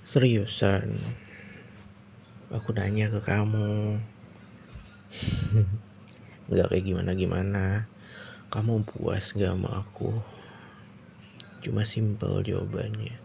Seriusan, aku nanya ke kamu, nggak kayak gimana-gimana. Kamu puas gak sama aku? Cuma simpel jawabannya,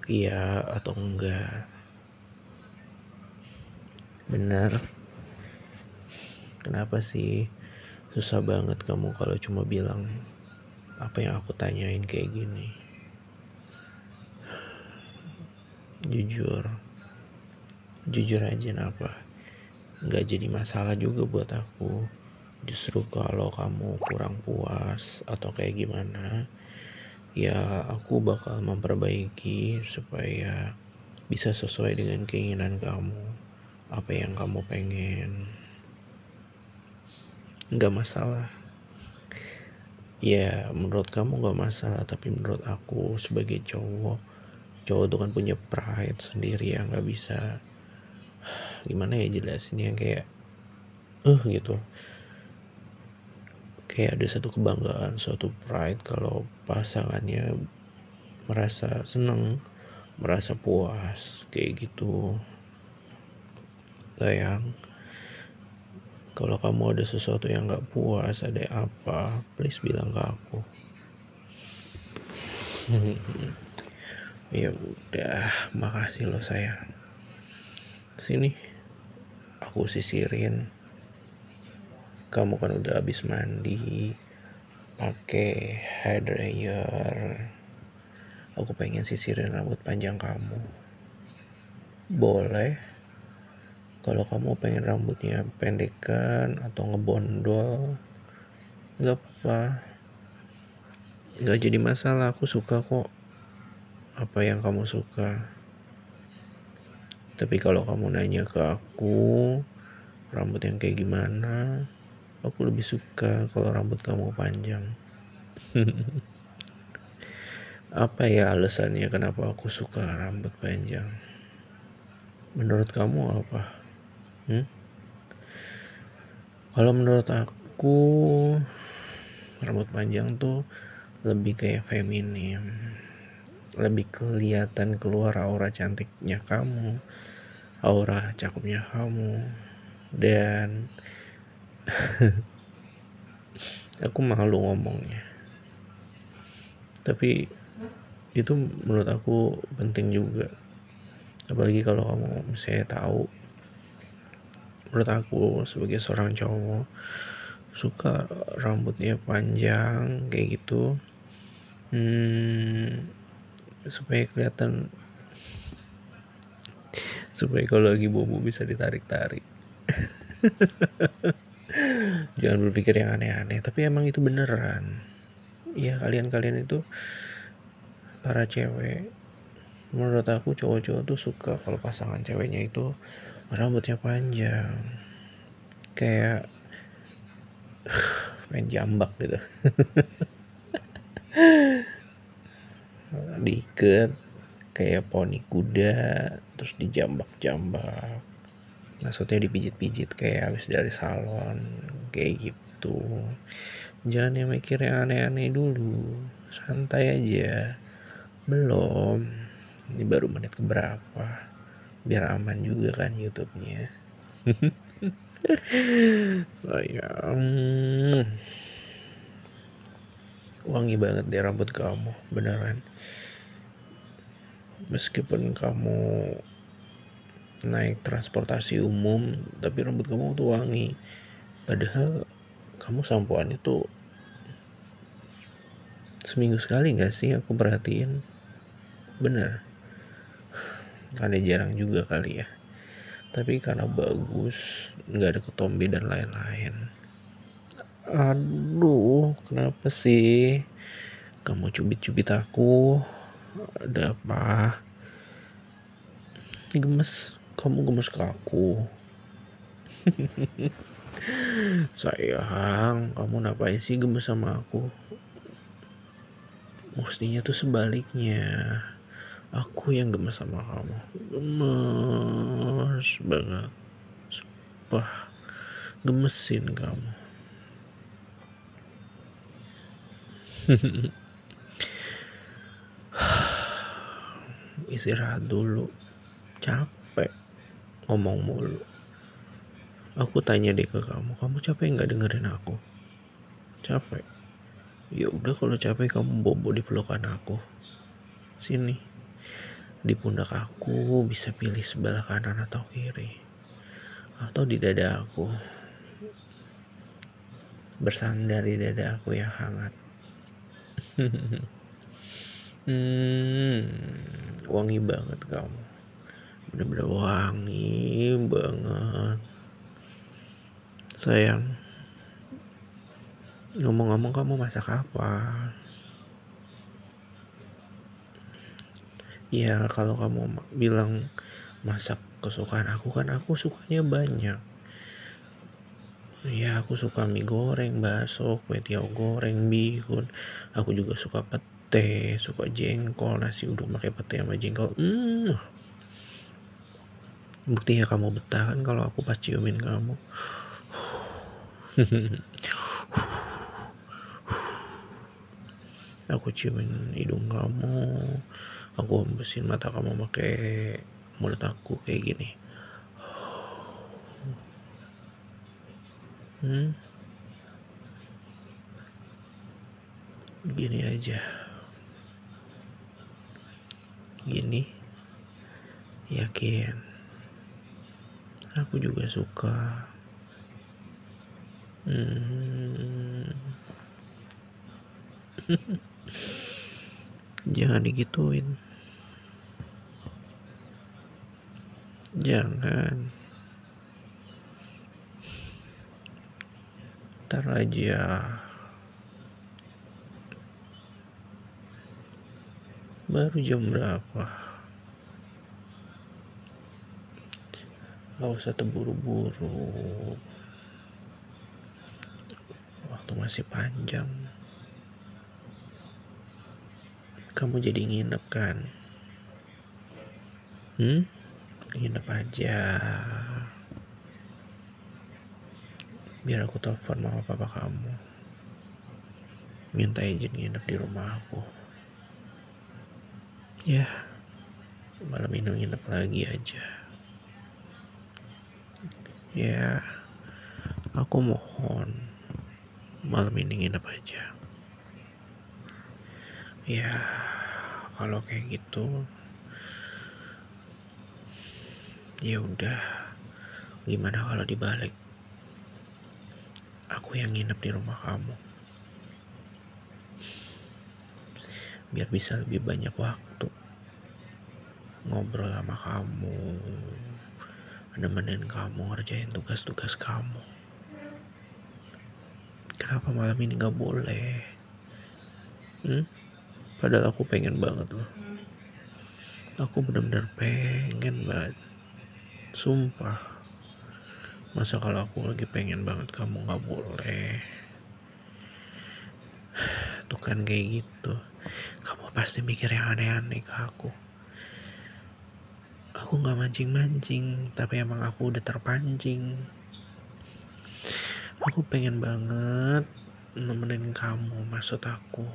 iya atau enggak. Bener, kenapa sih susah banget kamu kalau cuma bilang apa yang aku tanyain kayak gini? Jujur, jujur aja kenapa? Nggak jadi masalah juga buat aku. Justru kalau kamu kurang puas atau kayak gimana, ya aku bakal memperbaiki supaya bisa sesuai dengan keinginan kamu, apa yang kamu pengen. Nggak masalah. Ya menurut kamu nggak masalah, tapi menurut aku sebagai cowok, cowok tuh kan punya pride sendiri yang nggak bisa, gimana ya jelasin, yang kayak gitu. Kayak ada satu kebanggaan, suatu pride kalau pasangannya merasa seneng, merasa puas kayak gitu. Sayang, kalau kamu ada sesuatu yang gak puas, ada apa, please bilang ke aku. Ya udah, makasih loh sayang. Sini, aku sisirin. Kamu kan udah habis mandi, pakai hair dryer. Aku pengen sisirin rambut panjang kamu. Boleh? Kalau kamu pengen rambutnya pendekan atau ngebondol, nggak apa-apa. Nggak jadi masalah, aku suka kok apa yang kamu suka. Tapi kalau kamu nanya ke aku rambut yang kayak gimana, aku lebih suka kalau rambut kamu panjang. Apa ya alasannya kenapa aku suka rambut panjang? Menurut kamu apa? Kalau menurut aku, rambut panjang tuh lebih kayak feminim, lebih kelihatan keluar aura cantiknya kamu, aura cakepnya kamu. Dan aku malu ngomongnya, tapi itu menurut aku penting juga, apalagi kalau kamu misalnya tahu. Menurut aku sebagai seorang cowok suka rambutnya panjang kayak gitu, supaya kelihatan, supaya kalau lagi bobo bisa ditarik-tarik. Jangan berpikir yang aneh-aneh, tapi emang itu beneran. Ya kalian itu para cewek, menurut aku cowok-cowok tuh suka kalau pasangan ceweknya itu rambutnya panjang, kayak main jambak gitu. Diikat kayak poni kuda, terus dijambak-jambak, maksudnya dipijit-pijit kayak habis dari salon kayak gitu. Jangan yang mikir yang aneh-aneh dulu, santai aja. Belum, ini baru menit keberapa, biar aman juga kan YouTube-nya. Sayang, wangi banget deh rambut kamu, beneran. Meskipun kamu naik transportasi umum, tapi rambut kamu tuh wangi. Padahal kamu sampoan itu seminggu sekali gak sih aku perhatiin? Bener, karena jarang juga kali ya. Tapi karena bagus, gak ada ketombe dan lain-lain. Aduh, kenapa sih kamu cubit-cubit aku? Ada apa? Gemes, kamu gemes ke aku. Sayang, kamu ngapain sih gemes sama aku? Mestinya tuh sebaliknya, aku yang gemes sama kamu. Gemes banget, sumpah, gemesin kamu. Istirahat dulu, Capek ngomong mulu. Aku tanya deh ke kamu capek nggak dengerin aku? Capek? Ya udah, kalau capek kamu bobo di pelukan aku. Sini, di pundak aku, bisa pilih sebelah kanan atau kiri, atau di dada aku, bersandar di dada aku yang hangat. Wangi banget kamu, bener-bener wangi banget. Sayang, ngomong-ngomong kamu masak apa? Ya kalau kamu bilang masak kesukaan aku, kan aku sukanya banyak. Ya aku suka mie goreng, bakso, kue tiaw goreng, bihun. Aku juga suka pete, suka jengkol, nasi uduk pakai pete sama jengkol. Buktinya kamu betah kan kalau aku pas ciumin kamu. Aku ciumin hidung kamu, aku hembusin mata kamu pakai mulut aku kayak gini. Gini aja, gini, yakin aku juga suka. Jangan digituin, jangan. Ntar aja. Baru jam berapa? Gak usah terburu-buru, waktu masih panjang. Kamu jadi nginep kan? Nginep aja, biar aku telepon mama papa kamu, minta izin nginep di rumah aku. Ya, malam ini nginep lagi aja. Ya, aku mohon malam ini nginep aja. Ya, kalau kayak gitu, ya udah. Gimana kalau dibalik? Aku yang nginep di rumah kamu, biar bisa lebih banyak waktu ngobrol sama kamu, nemenin kamu ngerjain tugas-tugas kamu. Kenapa malam ini gak boleh? Padahal aku pengen banget loh. Aku benar-benar pengen banget, sumpah. Masa kalau aku lagi pengen banget kamu gak boleh? Tuh kan kayak gitu, kamu pasti mikir yang aneh-aneh ke aku. Aku gak mancing-mancing, tapi emang aku udah terpancing. Aku pengen banget nemenin kamu, maksud aku.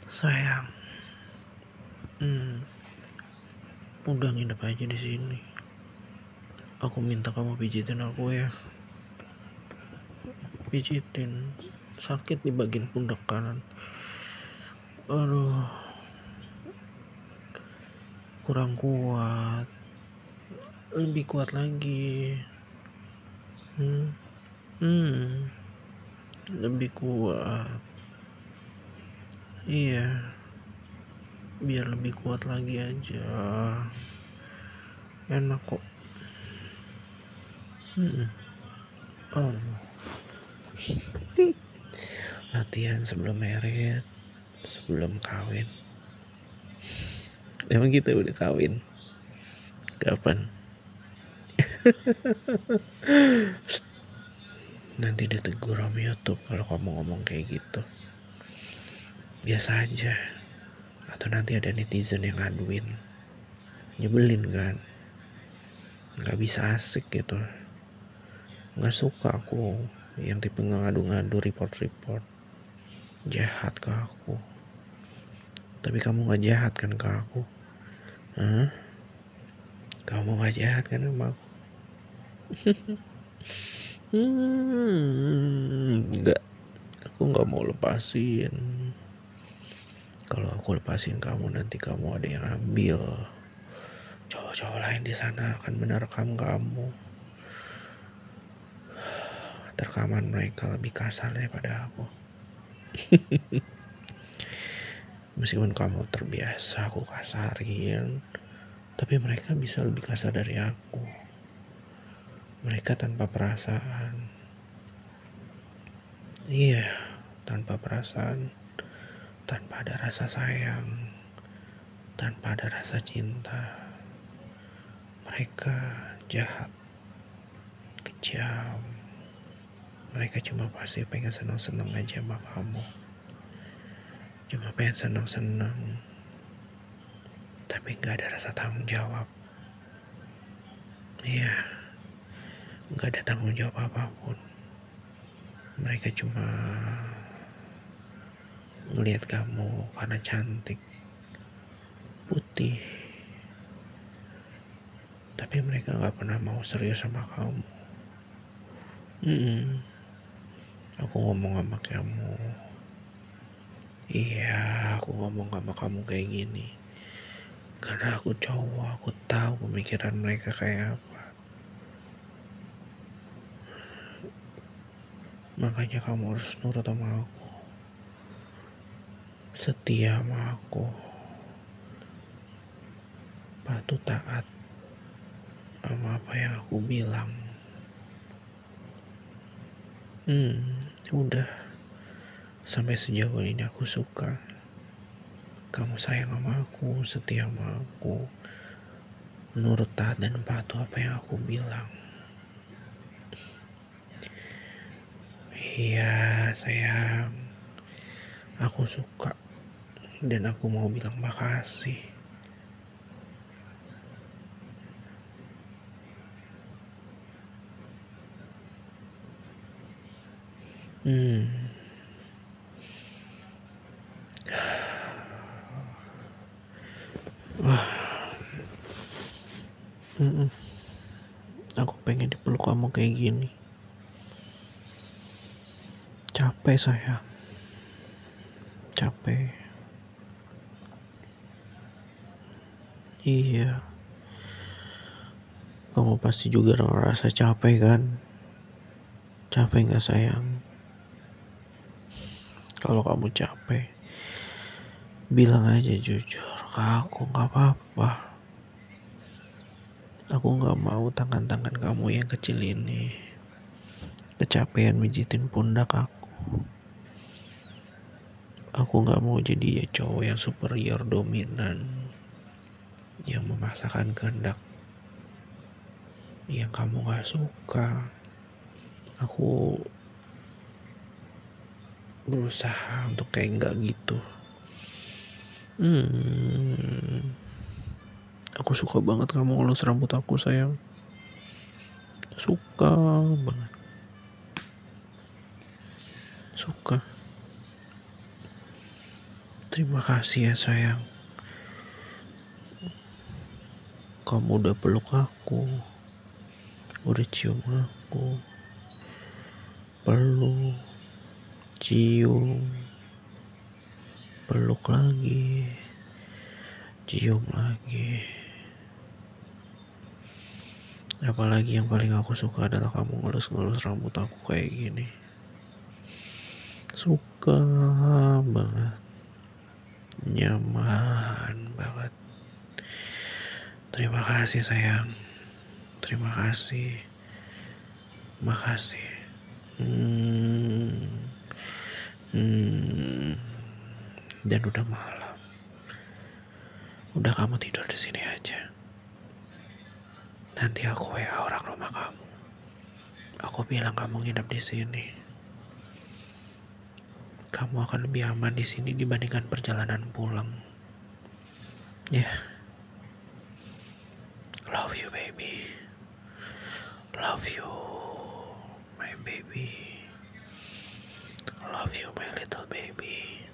Sayang, udah nginep aja di sini. Aku minta kamu pijitin aku ya. Pijitin, sakit di bagian pundak kanan. Aduh, kurang kuat, lebih kuat lagi. Lebih kuat. Iya, biar lebih kuat lagi aja. Enak kok. Oh, latihan sebelum merit, sebelum kawin. Emang kita udah kawin? Kapan? Nanti ditegur sama YouTube kalau kamu ngomong kayak gitu. Biasa aja. Atau nanti ada netizen yang ngaduin. Nyebelin kan? Gak bisa asik gitu. Gak suka aku yang tipe ngadu-ngadu, report-report. jahat ke aku. Tapi kamu gak jahat kan ke aku? Hah? Kamu gak jahat kan sama aku? Enggak, aku gak mau lepasin. Kalau aku lepasin kamu, nanti kamu ada yang ambil. Cowok-cowok lain di sana akan menerkam kamu. Rekaman mereka lebih kasar daripada aku. Meskipun kamu terbiasa aku kasarin, tapi mereka bisa lebih kasar dari aku. Mereka tanpa perasaan. Iya, tanpa perasaan, tanpa ada rasa sayang, tanpa ada rasa cinta. Mereka jahat, kejam. Mereka cuma pasti pengen senang-senang aja sama kamu. Cuma pengen senang-senang, tapi gak ada rasa tanggung jawab. Iya, gak ada tanggung jawab apapun. Mereka cuma ngelihat kamu karena cantik, putih. Tapi mereka gak pernah mau serius sama kamu. Aku ngomong sama kamu. Iya, aku ngomong sama kamu kayak gini karena aku cowok, aku tahu pemikiran mereka kayak apa. Makanya kamu harus nurut sama aku, setia sama aku, patuh taat sama apa yang aku bilang. Udah, sampai sejauh ini aku suka. Kamu sayang sama aku, setia sama aku, nurut taat dan patuh apa yang aku bilang. Iya sayang, aku suka dan aku mau bilang makasih. Aku pengen dipeluk kamu kayak gini. Capek sayang, capek. Iya, kamu pasti juga ngerasa capek kan? Capek gak sayang? Kalau kamu capek, bilang aja jujur ke aku, gak apa-apa. Aku gak mau tangan-tangan kamu yang kecil ini kecapean mijitin pundak aku. Aku gak mau jadi cowok yang superior dominan, yang memaksakan kehendak yang kamu gak suka. Aku berusaha untuk kayak gak gitu. Aku suka banget kamu ngelus rambut aku sayang. Suka banget. Suka. Terima kasih ya sayang. Kamu udah peluk aku, udah cium aku, peluk, cium, peluk lagi, cium lagi. Apalagi yang paling aku suka adalah kamu ngelus-ngelus rambut aku kayak gini. Suka banget, nyaman banget. Terima kasih sayang, terima kasih, makasih. Dan udah malam, udah kamu tidur di sini aja. Nanti aku WA orang rumah kamu. Aku bilang kamu nginep di sini. Kamu akan lebih aman di sini dibandingkan perjalanan pulang. Ya. Love you baby. Love you my baby. Love you my little baby.